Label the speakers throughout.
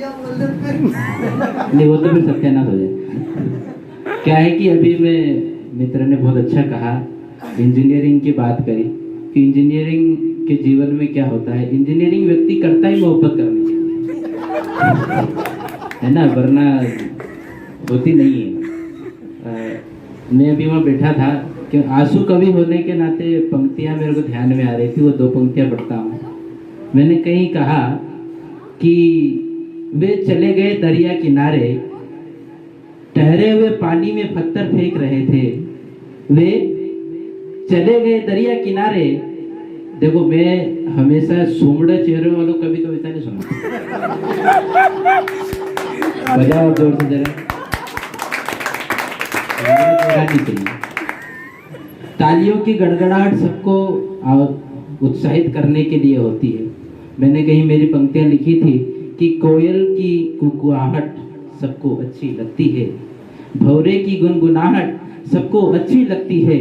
Speaker 1: नहीं, वो तो फिर सत्यानाश हो जाए। क्या है कि अभी मैं मित्र ने बहुत अच्छा कहा, इंजीनियरिंग की बात करी कि इंजीनियरिंग के जीवन में क्या होता है। इंजीनियरिंग व्यक्ति करता ही मोहब्बत करने के लिए, है ना, वरना होती नहीं है। मैं अभी वहाँ बैठा था कि आंसू कवि होने के नाते पंक्तियाँ मेरे को ध्यान में आ रही थी, वो 2 पंक्तियाँ पढ़ता हूँ। मैंने कहीं कहा कि वे चले गए दरिया किनारे, ठहरे हुए पानी में पत्थर फेंक रहे थे। वे चले गए दरिया किनारे। देखो, मैं हमेशा सुमड़े चेहरे वालों कभी कविता नहीं सुना। बजाओ जोर से जरा, नहीं चाहिए। तालियों की गड़गड़ाहट सबको उत्साहित करने के लिए होती है। मैंने कहीं मेरी पंक्तियां लिखी थी कि कोयल की कुकुआहट सबको अच्छी लगती है, भौरे की गुनगुनाहट सबको अच्छी लगती है,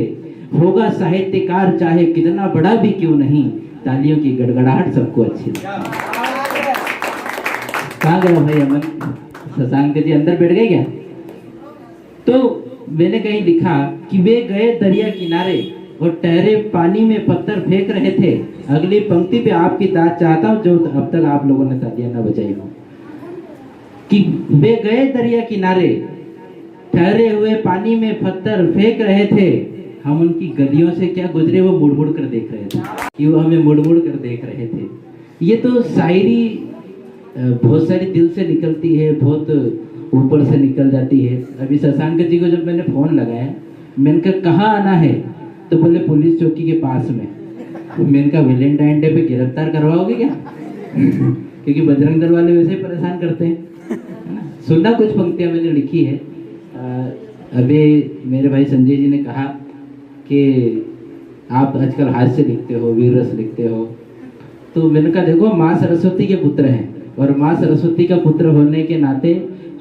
Speaker 1: होगा साहित्यकार चाहे कितना बड़ा भी क्यों नहीं, तालियों की गड़गड़ाहट सबको अच्छी लगती है। कहाँ गया भाई अमन? शशांक जी अंदर बैठ गए क्या? तो मैंने कहीं लिखा कि वे गए दरिया किनारे और ठहरे पानी में पत्थर फेंक रहे थे। अगली पंक्ति पे आपकी दाद चाहता हूँ, जो अब तक आप लोगों ने तालियां ना बजाई हो, कि वे गए दरिया किनारे, ठहरे हुए पानी में पत्थर फेंक रहे थे। हम उनकी गलियों से क्या गुजरे, वो मुड़ मुड़ कर देख रहे थे, कि वो हमें मुड़ मुड़ कर देख रहे थे। ये तो शायरी बहुत सारी दिल से निकलती है, बहुत ऊपर से निकल जाती है। अभी शशांक जी को जब मैंने फोन लगाया, मैंने कहा कहाँ आना है, तो बोले पुलिस चौकी के पास में। मैंने कहा वैलेंटाइन डे पे गिरफ्तार करवाओगे क्या? क्योंकि बजरंग दल वाले वैसे ही परेशान करते हैं। सुनना, कुछ पंक्तियां मैंने लिखी है। अभी मेरे भाई संजय जी ने कहा कि आप आजकल हास्य लिखते हो, वीर रस लिखते हो, तो मैंने कहा देखो, माँ सरस्वती के पुत्र हैं, और माँ सरस्वती का पुत्र होने के नाते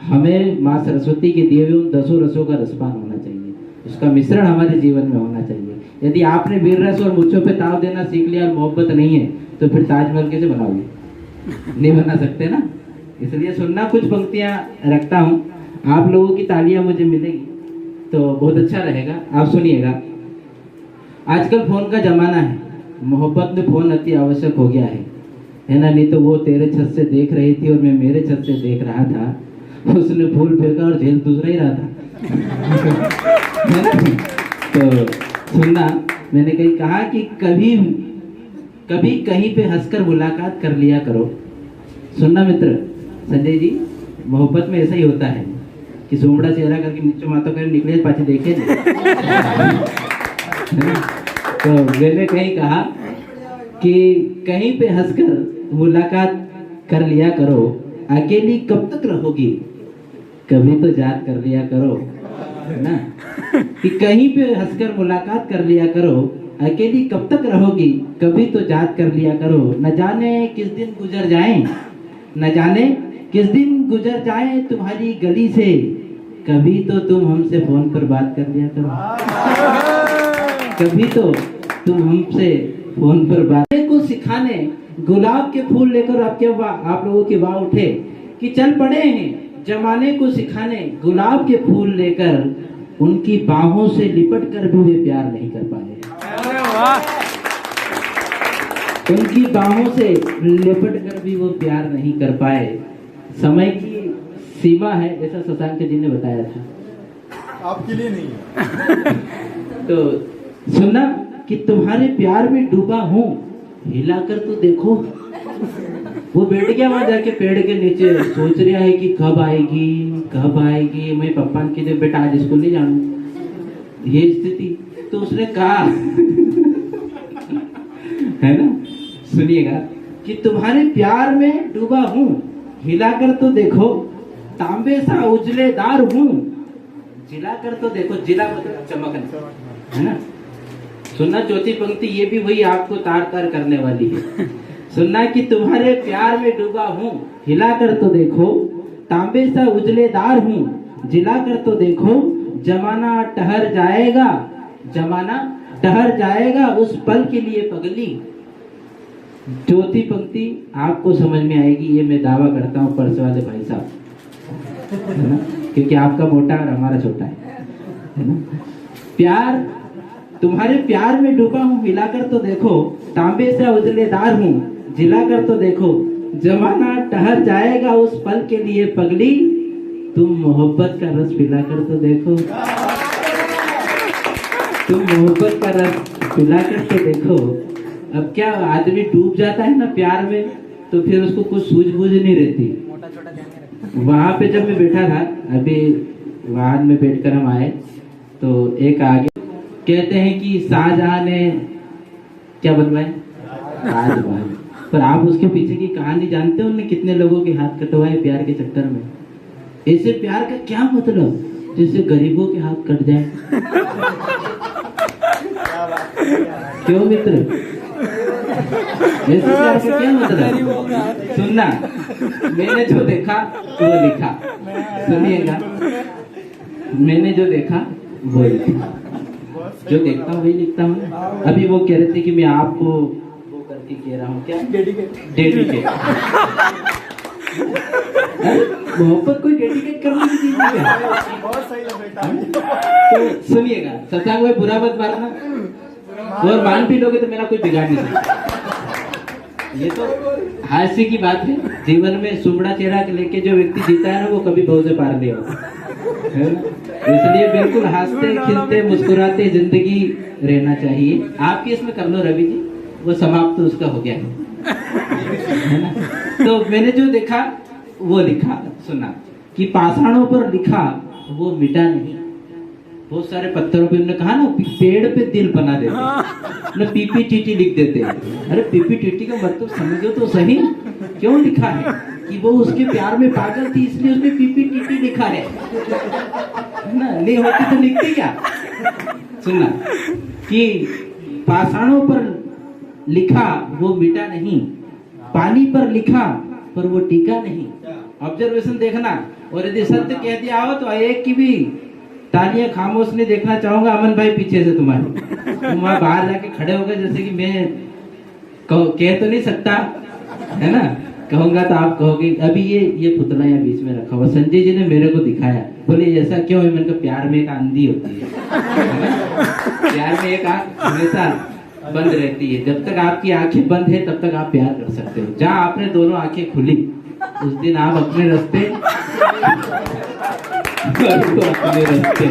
Speaker 1: हमें माँ सरस्वती के दिए हुए उन 10 रसों का रसपान होना चाहिए, उसका मिश्रण हमारे जीवन में होना चाहिए। यदि आपने वीर रस और मुझों पे ताव देना सीख लिया और मोहब्बत नहीं है, तो फिर ताजमहल कैसे बनाओगे? नहीं बना सकते ना। इसलिए सुनना, कुछ पंक्तियां रखता हूँ, आप लोगों की तालियां मुझे मिलेगी तो बहुत अच्छा रहेगा। आप सुनिएगा। आजकल फोन का जमाना है, मोहब्बत में फोन अति आवश्यक हो गया है ना। नहीं तो वो तेरे छत से देख रही थी और मैं मेरे छत से देख रहा था, उसने फूल फेंका और झेल दूसरा ही रहा था। है ना? तो सुनना, मैंने कहीं कहा कि कभी कभी कहीं पे हंसकर मुलाकात कर लिया करो। सुनना मित्र, संजय जी, मोहब्बत में ऐसा ही होता है कि सुमड़ा चेहरा करके नीचे माता कर निकले पाछे देखे। तो मैंने कहीं कहा कि कहीं पे हंसकर मुलाकात कर लिया करो, अकेली कब तक रहोगी, कभी तो याद कर लिया करो, है ना। कि कहीं पे हंसकर मुलाकात कर लिया करो, अकेली कब तक रहोगी, कभी तो याद कर लिया करो। न जाने किस दिन गुजर जाए, न जाने किस दिन गुजर जाए तुम्हारी गली से, कभी तो तुम हमसे फोन पर बात कर लिया करो। कभी तो तुम हमसे फोन पर बात को सिखाने गुलाब के फूल लेकर आप लोगों की वाह उठे कि चल पड़े हैं जमाने को सिखाने। गुलाब के फूल लेकर उनकी बाहों से लिपट कर भी वे प्यार नहीं कर पाए। उनकी बाहों से लिपट कर भी वो प्यार नहीं कर पाए। समय की सीमा है, ऐसा शशांक जी ने बताया था,
Speaker 2: आपके लिए नहीं है।
Speaker 1: तो सुनना कि तुम्हारे प्यार में डूबा हूँ, हिलाकर तो देखो। वो बैठ गया वहां जाके पेड़ के नीचे, सोच रहा है कि कब आएगी कब आएगी। मैं पप्पा ने कहा बेटा आज स्कूल नहीं जाऊँ, ये स्थिति। तो उसने कहा है ना, सुनिएगा कि तुम्हारे प्यार में डूबा हूँ, हिलाकर तो देखो, तांबे सा उजलेदार हूँ, जिलाकर तो देखो। जिला मतलब चमकना, है ना। सुनना, चौथी पंक्ति ये भी वही आपको तार तार करने वाली है। सुनना कि तुम्हारे प्यार में डूबा हूँ, हिलाकर तो देखो, तांबे सा उजलेदार हूँ, जिलाकर तो देखो। जमाना ठहर जाएगा, जमाना ठहर जाएगा उस पल के लिए पगली, चौथी पंक्ति आपको समझ में आएगी, ये मैं दावा करता हूँ पर्स वाले भाई साहब, है ना, क्योंकि आपका मोटा और हमारा छोटा है ना। प्यार, तुम्हारे प्यार में डूबा हूँ, हिलाकर तो देखो, तांबे से उजलेदार हूँ, जिलाकर तो देखो, जमाना ठहर जाएगा उस पल के लिए पगली, तुम मोहब्बत का रस पिलाकर तो देखो, तुम मोहब्बत का रस पिलाकर तो देखो। अब क्या आदमी डूब जाता है ना प्यार में, तो फिर उसको कुछ सूझबूझ नहीं रहती। वहां पे जब मैं बैठा था, अभी वाहन में बैठकर हम आए, तो एक आगे कहते हैं कि शाहजहां ने क्या बनवाए, राजमहल, पर आप उसके पीछे की कहानी जानते हो, उन्होंने कितने लोगों के हाथ कटवाए प्यार के चक्कर में। ऐसे प्यार का क्या मतलब, जिससे गरीबों के हाथ कट जाए। क्यों मित्र, ऐसे प्यार का क्या मतलब। सुनना, मैंने जो देखा वो लिखा, सुनिएगा, मैंने जो देखा वो लिखा, जो देखता हूँ वही लिखता हूँ। अभी वो कह रहे थे कि मैं आपको वो करके कह रहा हूँ, क्या डेडिकेट। मोहब्बत कोई डेडिकेट करने की चीज नहीं है। बहुत सही लगा। तो सुनिएगा, सत्संग में बुरा मत मारना, और मान भी लोगे तो मेरा कोई बिगाड़ नहीं सकता। ये तो हास्य की बात है, जीवन में सुमड़ा चेहरा लेके जो व्यक्ति जीता है ना, वो कभी भव से पार नहीं होगा, है ना। इसलिए बिल्कुल हंसते खिलते मुस्कुराते जिंदगी रहना चाहिए। आपकी इसमें कर लो रवि जी, वो समाप्त तो उसका हो गया है ना। तो मैंने जो देखा वो लिखा, सुना कि पाषाणों पर लिखा वो मिटा नहीं। बहुत सारे पत्थरों पे उन्होंने कहा ना, पेड़ पे दिल बना देते ना, पीपी टीटी लिख देते। अरे पीपी टीटी का मतलब समझो तो सही, क्यों लिखा है कि वो उसके प्यार में पागल थी, इसलिए उसने पीपी टीटी लिखा है ना, नहीं होती तो लिखती क्या। सुनना कि पाषाणों पर लिखा वो मिटा नहीं, पानी पर लिखा पर वो टीका नहीं। ऑब्जर्वेशन देखना, और यदि सत्य कह दिया हो तो एक की भी तालियां खामोश नहीं देखना चाहूंगा। अमन भाई पीछे से तुम्हारे, तुम वहां बाहर जाके खड़े हो गए, जैसे कि मैं कह तो नहीं सकता, है ना, कहूंगा तो आप कहोगे। अभी ये पुतला यहाँ बीच में रखा हुआ, संजय जी ने मेरे को दिखाया, बोले ऐसा क्यों है। मैंने कहा प्यार में एक आंधी होती है, प्यार में एक आंख हमेशा बंद रहती है। जब तक आपकी आंखें बंद है तब तक आप प्यार कर सकते हो। जहाँ आपने दोनों आंखें खुली, उस दिन आप अपने रास्ते अपने रास्ते।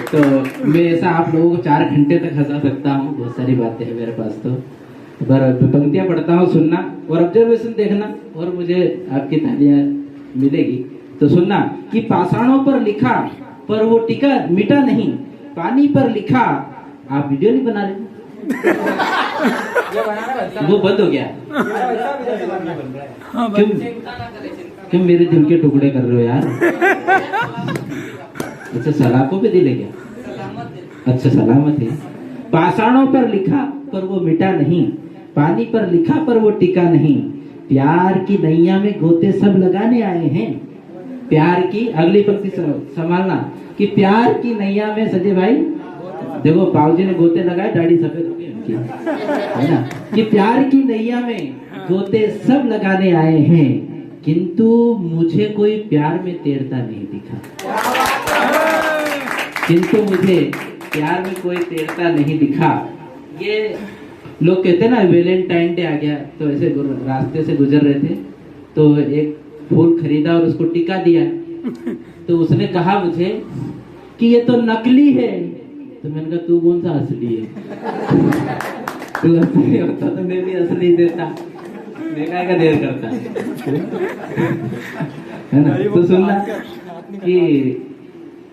Speaker 1: तो मैं ऐसा आप लोगों को 4 घंटे तक हंसा सकता हूँ, बहुत सारी बातें हैं मेरे पास। तो पंक्तियां पढ़ता हूँ, सुनना और ऑब्जर्वेशन देखना, और मुझे आपकी तालियां मिलेगी। तो सुनना कि पाषाणों पर लिखा पर वो टिका मिटा नहीं, पानी पर लिखा। आप वीडियो नहीं बना रहे, वो बंद हो गया। क्यों मेरे दिल के टुकड़े कर रहे हो यार। अच्छा सलाखों पे दिल है क्या, अच्छा सलामत है। पाषाणों पर लिखा पर वो मिटा नहीं, पानी पर लिखा पर वो टिका नहीं, प्यार की नैया में गोते सब लगाने आए हैं। प्यार की अगली पंक्ति संभालना कि प्यार की नैया में, संजय भाई देखो पाव जी ने गोते लगाए, दाढ़ी सफेद हो गई उनकी, है ना, कि प्यार की नैया में गोते सब लगाने आए हैं, किंतु मुझे कोई प्यार में तैरता नहीं दिखा। किंतु मुझे प्यार में कोई तैरता नहीं दिखा। ये लोग कहते हैं ना, वैलेंटाइन डे आ गया, तो ऐसे रास्ते से गुजर रहे थे, तो एक फूल खरीदा और उसको टिका दिया। तो उसने कहा मुझे कि ये तो नकली है। तो मैंने कहा तू कौन सा असली है, तू असली होता तो मैं भी असली देता, मैं क्या देर करता है ना। तो सुनना कि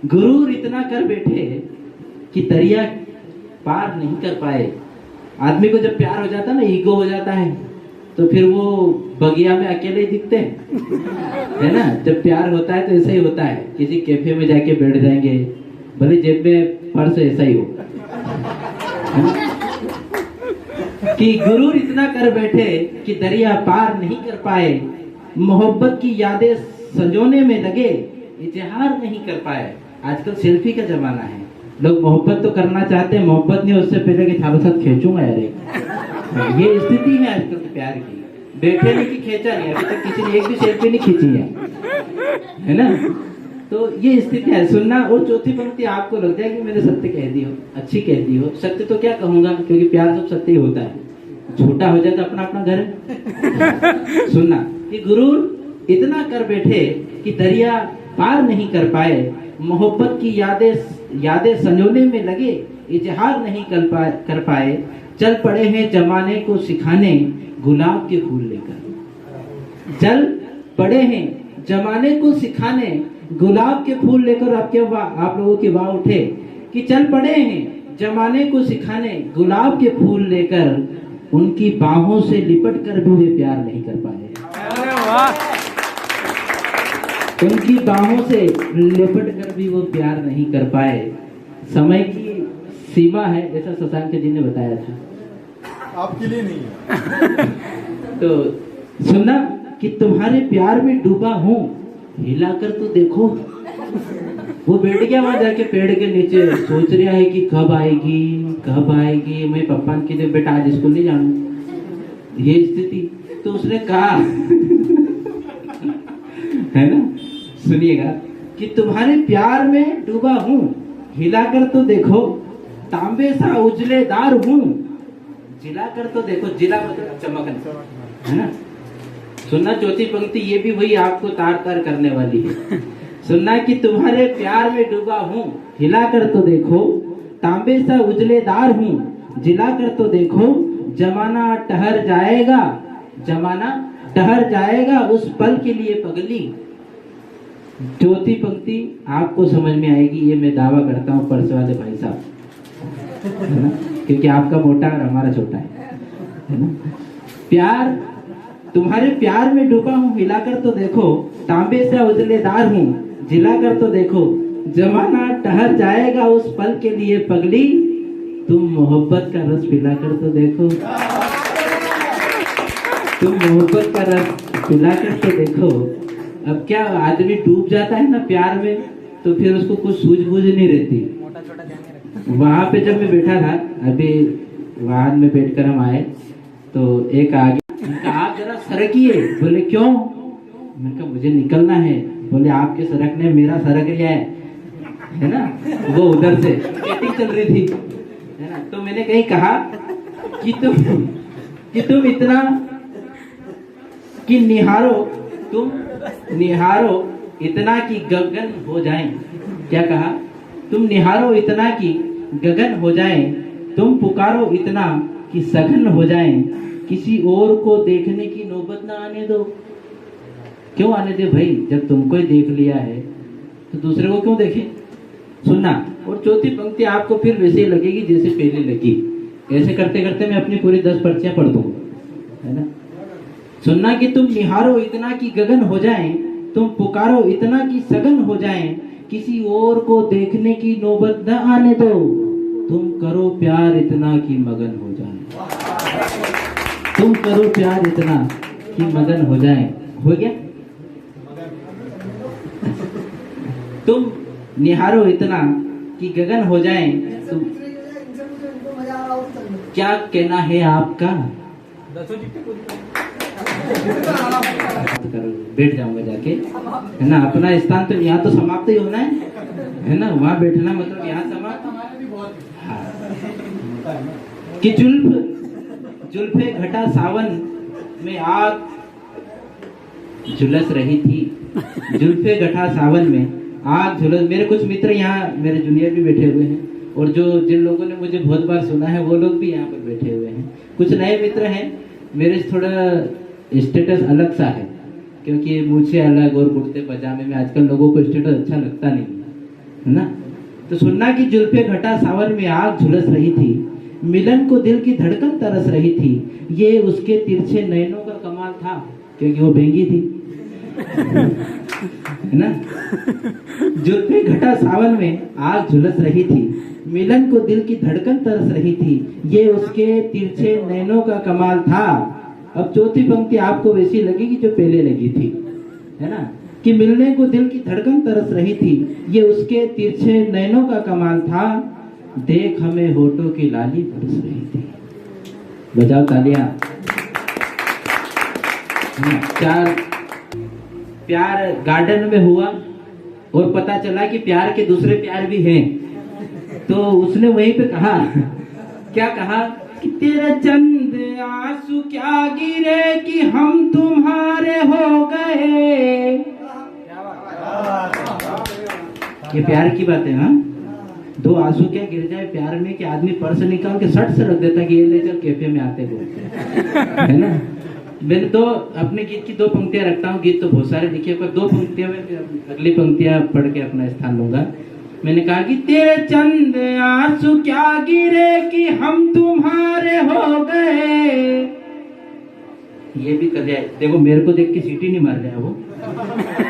Speaker 1: गुरूर इतना कर बैठे कि दरिया पार नहीं कर पाए। आदमी को जब प्यार हो जाता है ना, ईगो हो जाता है, तो फिर वो बगिया में अकेले ही दिखते हैं, है ना। जब प्यार होता है तो ऐसा ही होता है, किसी कैफे में जाके बैठ जाएंगे, भले जेब में पर्स ऐसा ही हो, कि गुरूर इतना कर बैठे कि दरिया पार नहीं कर पाए, मोहब्बत की यादें संजोने में लगे, इजहार नहीं कर पाए। आजकल सेल्फी का जमाना है, लोग मोहब्बत तो करना चाहते हैं, मोहब्बत नहीं, उससे पहले कि थारे साथ खींचूंगा यार, ये स्थिति है आजकल के प्यार की। बैठे नहीं कि खींचा नहीं, अभी तक किसी ने एक भी सेल्फी नहीं खींची है ना। तो ये स्थिति है। सुनना और चौथी पंक्ति आपको लग जाएगी मैंने सत्य कह दी हो, अच्छी कह दी हो। सत्य तो क्या कहूंगा, क्योंकि प्यार सब सत्य ही होता है। झूठा हो जाए तो अपना अपना घर है। सुनना कि गुरु इतना कर बैठे कि दरिया पार नहीं कर पाए, मोहब्बत की यादें संजोने में लगे, इजहार नहीं कर पाए, चल पड़े हैं जमाने को सिखाने गुलाब के फूल लेकर। चल पड़े हैं जमाने को सिखाने गुलाब के फूल लेकर। आप लोगों की वाह उठे कि चल पड़े हैं जमाने को सिखाने गुलाब के फूल लेकर, उनकी बाहों से लिपट कर भी वे प्यार नहीं कर पाए। उनकी बाहों से लिपट कर भी वो प्यार नहीं कर पाए। समय की सीमा है, ऐसा शशांक जी ने बताया था,
Speaker 2: आपके लिए नहीं है।
Speaker 1: तो सुनना कि तुम्हारे प्यार में डूबा हूँ, हिलाकर तो देखो। वो बैठ गया वहां जाके पेड़ के नीचे, सोच रहा है कि कब आएगी कब आएगी। मैं पप्पा की दे बेटा आज स्कूल नहीं जाऊं, ये स्थिति। तो उसने कहा है ना, सुनिएगा कि तुम्हारे प्यार में डूबा हूँ, हिलाकर तो देखो, तांबे सा उजलेदार हूँ, जिलाकर तो देखो। जिला मतलब चमकना, है ना। सुनना चौथी पंक्ति ये भी वही आपको तार तार करने वाली है। सुनना कि तुम्हारे प्यार में डूबा हूँ, हिलाकर तो देखो, तांबे सा उजलेदार हूँ, जिलाकर तो देखो। जमाना टहर जाएगा, जमाना टहर जाएगा उस पल के लिए पगली। चौथी पंक्ति आपको समझ में आएगी, ये मैं दावा करता हूँ परस वाले भाई साहब, है ना, क्योंकि आपका मोटा और हमारा छोटा है ना। प्यार, तुम्हारे प्यार में डूबा हूँ, हिलाकर तो देखो, तांबे से उजलेदार हूँ, जिलाकर तो देखो। जमाना टहर जाएगा उस पल के लिए पगली, तुम मोहब्बत का रस पिलाकर तो देखो। तुम मोहब्बत का रस पिलाकर तो देखो। अब क्या आदमी डूब जाता है ना प्यार में, तो फिर उसको कुछ सूझबूझ नहीं रहती। वहां पे जब मैं बैठा था, अभी वाहन में बैठकर हम आए, तो एक आगे आप जरा सरकिए। बोले क्यों? मैंने कहा मुझे निकलना है। बोले आपके सरकने मेरा सरक गया है ना। वो उधर से मीटिंग चल रही थी, है ना। तो मैंने कहीं कहा कि तुम इतना कि तुम निहारो इतना कि गगन हो जाएं। क्या कहा? तुम निहारो इतना कि गगन हो जाएं, तुम पुकारो इतना कि सघन हो जाएं, किसी और को देखने की नौबत ना आने दो। क्यों आने दे भाई, जब तुमको ही देख लिया है तो दूसरे को क्यों देखे। सुनना, और चौथी पंक्ति आपको फिर वैसे लगेगी जैसे पहले लगी। ऐसे करते करते मैं अपनी पूरी 10 पर्चियां पढ़ दूंगा, है ना। सुनना कि तुम निहारो इतना कि गगन हो जाएं, तुम पुकारो इतना कि सघन हो जाएं, किसी और को देखने की नौबत न आने दो, तुम करो प्यार इतना कि मगन हो जाएं। तुम करो प्यार इतना कि मगन हो जाएं। हो गया? तुम निहारो इतना कि गगन हो जाएं। तुम क्या कहना है आपका? बैठ जाऊंगा जाके, है ना। अपना स्थान तो यहाँ तो समाप्त ही होना है ना। वहां बैठना मतलब यहाँ समाप्त। हाँ। कि जुल्फे घटा सावन में आग झुलस रही थी। जुल्फे घटा सावन में आग झुलस। मेरे कुछ मित्र यहाँ, मेरे जूनियर भी बैठे हुए हैं, और जिन लोगों ने मुझे बहुत बार सुना है वो लोग भी यहाँ पर बैठे हुए हैं। कुछ नए मित्र हैं, मेरे से थोड़ा स्टेटस अलग सा है, क्योंकि मुझसे अलग और कुर्ते पजामे में आजकल लोगों को स्टेटस अच्छा लगता नहीं है ना। तो सुनना कि जुल्फे घटा सावन में आग झुलस रही थी, मिलन को दिल की धड़कन तरस रही थी, ये उसके तिरछे नयनों का कमाल था, क्योंकि वो भेंगी थी, है ना। जुल्फे घटा सावन में आग झुलस रही थी, मिलन को दिल की धड़कन तरस रही थी, ये उसके तिरछे नैनों का कमाल था। अब चौथी पंक्ति आपको वैसी लगेगी जो पहले लगी थी, है ना। कि मिलने को दिल की धड़कन तरस रही थी, ये उसके तिरछे नैनों का कमाल था, देख हमें होठों की लाली बरस रही थी। बजाओ तालियां। चार, प्यार गार्डन में हुआ और पता चला कि प्यार के दूसरे प्यार भी हैं, तो उसने वहीं पे कहा, क्या कहा कि तेरे चंद आंसू क्या गिरे कि हम तुम्हारे हो गए। ये प्यार की बात है। हाँ, दो आंसू क्या गिर जाए प्यार में कि आदमी पर्स निकाल के सट से रख देता कि ये ले चल कैफे में आते बोलते, है ना। मैंने तो अपने गीत की 2 पंक्तियां रखता हूँ, गीत तो बहुत सारे लिखे, पर 2 पंक्तियां में अगली पंक्तियां पढ़ के अपना स्थान लूंगा। मैंने कहा कि तेरे चंद आंसू क्या गिरे कि हम तुम्हारे हो गए। ये भी कर जाए, देखो मेरे को देख के सीटी नहीं मार रहा वो,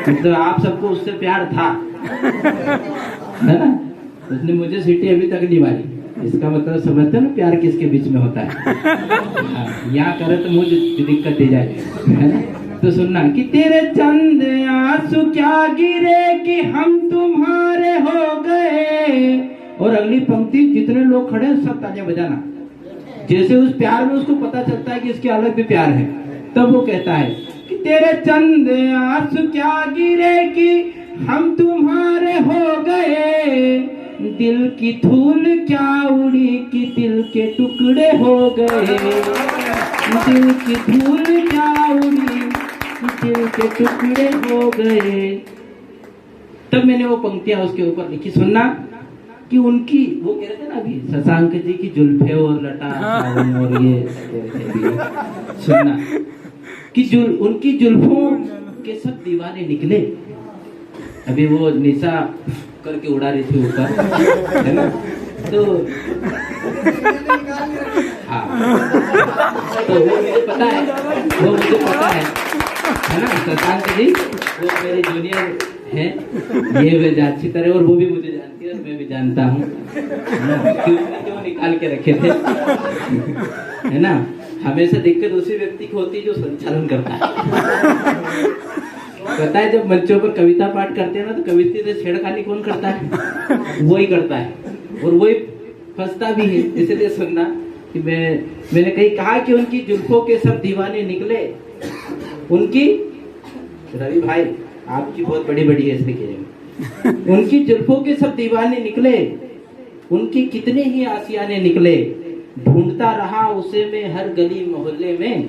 Speaker 1: मतलब आप सबको उससे प्यार था, है ना। उसने मुझे सीटी अभी तक नहीं मारी, इसका मतलब समझते हो ना प्यार किसके बीच में होता है। यहाँ करे तो मुझे दिक्कत दे जाए, है ना। तो सुनना कि तेरे चंद आंसू क्या गिरे कि हम तुम्हारे हो गए। और अगली पंक्ति जितने लोग खड़े हैं सब तालियां बजाना, जैसे उस प्यार में उसको पता चलता है कि इसके अलग भी प्यार है, तब वो कहता है कि तेरे चंद आंसू क्या गिरे कि हम तुम्हारे हो गए। दिल की धूल क्या उड़ी कि दिल के टुकड़े हो गए। दिल की धूल क्या उड़ी कि दिल के टुकड़े हो गए। तब मैंने वो पंक्तियां उसके ऊपर लिखी। सुनना कि उनकी, वो कह रहे थे ना अभी शशांक जी की जुल्फे और लटा और ये सुनना कि उनकी जुल्फों के सब दीवाने निकले। अभी वो निशा करके उड़ा रही थी ऊपर, है ना। तो हाँ, तो वो मुझे पता है, वो मुझे पता है ना। शशांक जी वो मेरे जूनियर हैं, ये वे अच्छी तरह, और वो भी मुझे जानती है और मैं भी जानता हूँ, क्यों निकाल के रखे थे, है ना। हमेशा दिक्कत उसी व्यक्ति को होती है जो संचालन करता है। पता है जब मंचों पर कविता पाठ करते हैं ना, तो कविता से छेड़खानी कौन करता है? वही करता है, और वही फंसता भी है। इसलिए सुनना कि मैंने कहीं कहा कि उनकी जुल्फों के सब दीवाने निकले। उनकी, रवि भाई आपकी बहुत बड़ी बड़ी है इसलिए, उनकी जुल्फों के सब दीवाने निकले, उनके कितने ही आशियाने निकले, ढूंढता रहा उसे मैं हर गली मोहल्ले में।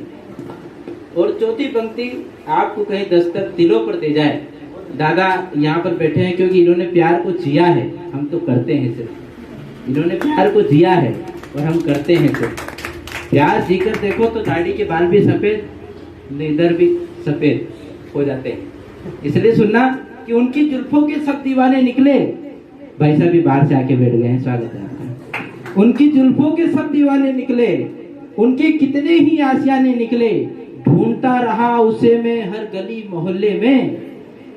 Speaker 1: और चौथी पंक्ति आपको कहीं दस्तक दिलों पर दे जाए। दादा यहाँ पर बैठे हैं क्योंकि इन्होंने प्यार को जिया है, हम तो करते हैं सिर्फ। इन्होंने प्यार को जिया है और हम करते हैं सिर्फ। प्यार जीकर देखो तो दाढ़ी के बाल भी सफेद, इधर भी सफेद हो जाते हैं। इसलिए सुनना कि उनकी जुल्फों के सब दीवाने निकले। भाई साहब भी बाहर से आके बैठ गए हैं, स्वागत है आपका। उनकी जुल्फों के सब दीवाने निकले, उनके कितने ही आशियाने निकले, ढूंढता रहा उसे मैं हर गली मोहल्ले में,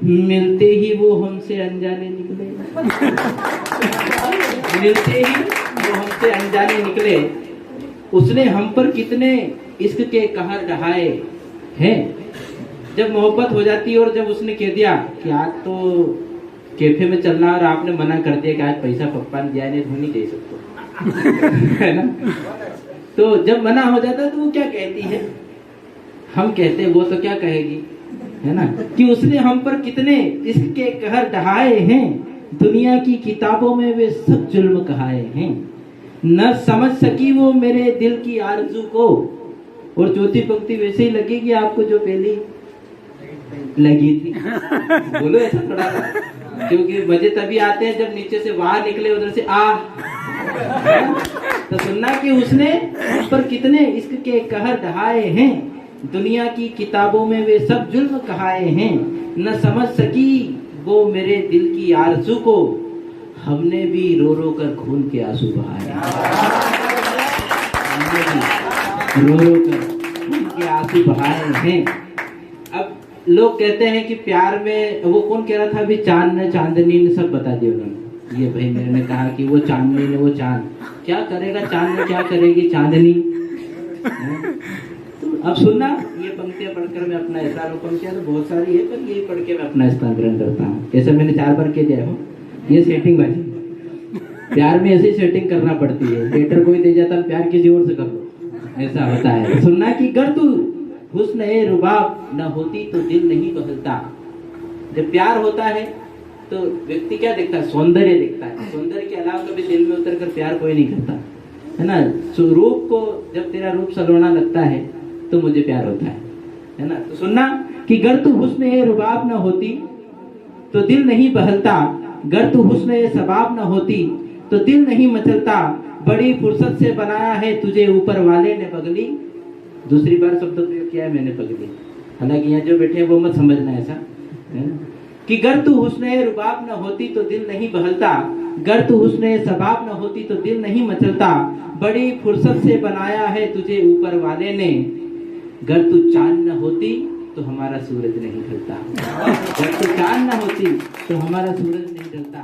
Speaker 1: मिलते ही वो हमसे अनजाने निकले। मिलते ही वो हमसे अनजाने निकले। उसने हम पर कितने इश्क के कहर ढहाए हैं। जब मोहब्बत हो जाती है और जब उसने कह दिया कि आज तो कैफे में चलना, और आपने मना कर दिया कि आज पैसा पप्पा ने दिया नहीं, तो नहीं दे सकते, है ना। तो जब मना हो जाता है तो वो क्या कहती है, हम कहते हैं वो तो क्या कहेगी, है ना, कि उसने हम पर कितने इश्क के कहर ढहाए हैं, दुनिया की किताबों में वे सब जुल्म कहाए हैं, न समझ सकी वो मेरे दिल की आरज़ू को। और चौथी पंक्ति वैसे ही लगेगी आपको जो पहली लगी थी। बोलो ऐसा थोड़ा सा, क्योंकि मजे तभी आते हैं जब नीचे से वाह निकले, उधर से आ। तो सुनना कि उसने पर कितने इश्क के कहर ढहाए हैं, दुनिया की किताबों में वे सब जुल्म कहाए हैं, न समझ सकी वो मेरे दिल की आरज़ू को, हमने भी रो रो कर खून के आंसू बहाए। हमने भी रो रो कर खून के आंसू बहाए हैं। अब लोग कहते हैं कि प्यार में, वो कौन कह रहा था अभी, चांद ने चांदनी ने, सब बता दिया उन्होंने। ये भाई मैंने कहा कि वो चांदनी ने, वो चांद क्या करेगा, चांद ने क्या करेगी चांदनी। अब सुनना, ये पंक्तियां पढ़कर मैं अपना स्थान, पंक्तियां तो बहुत सारी है पर ये पढ़ के मैं अपना स्थान ग्रहण करता हूँ। जैसे मैंने 4 बार कह दिया हो, ये सेटिंग बाजी। प्यार में ऐसी सेटिंग करना पड़ती है। लेटर कोई दे जाता है, प्यार किसी और से कर लो, ऐसा होता है। सुनना कि गर तू हुस्न ए रुबाब न होती तो दिल नहीं बहलता। जब प्यार होता है तो व्यक्ति क्या देखता है? सौंदर्य देखता है। सौंदर्य के अलावा कभी दिल में उतर कर प्यार कोई नहीं करता, है ना। रूप को, जब तेरा रूप सलोना लगता है तो मुझे प्यार होता है ना। तो सुनना कि गर तू हुस्न ए रुबाब न होती तो दिल नहीं बहलता, गर तू हुस्न ए सबाब न होती तो दिल नहीं मचलता। बड़ी फुर्सत से बनाया है तुझे ऊपर वाले ने पगली। दूसरी बार शब्द प्रयोग किया है मैंने, पगली। हालांकि यहाँ जो बैठे हैं वो मत समझना ऐसा, है ना? कि गर तू हुस्न ए रुबाब न होती तो दिल नहीं बहलता, गर तू हुस्न ए सबाब न होती तो दिल नहीं मचलता। बड़ी फुर्सत से बनाया है तुझे ऊपर वाले ने, गर तू चांद न होती तो हमारा सूरज नहीं ढलता। गर तू चांद न होती तो हमारा सूरज नहीं ढलता।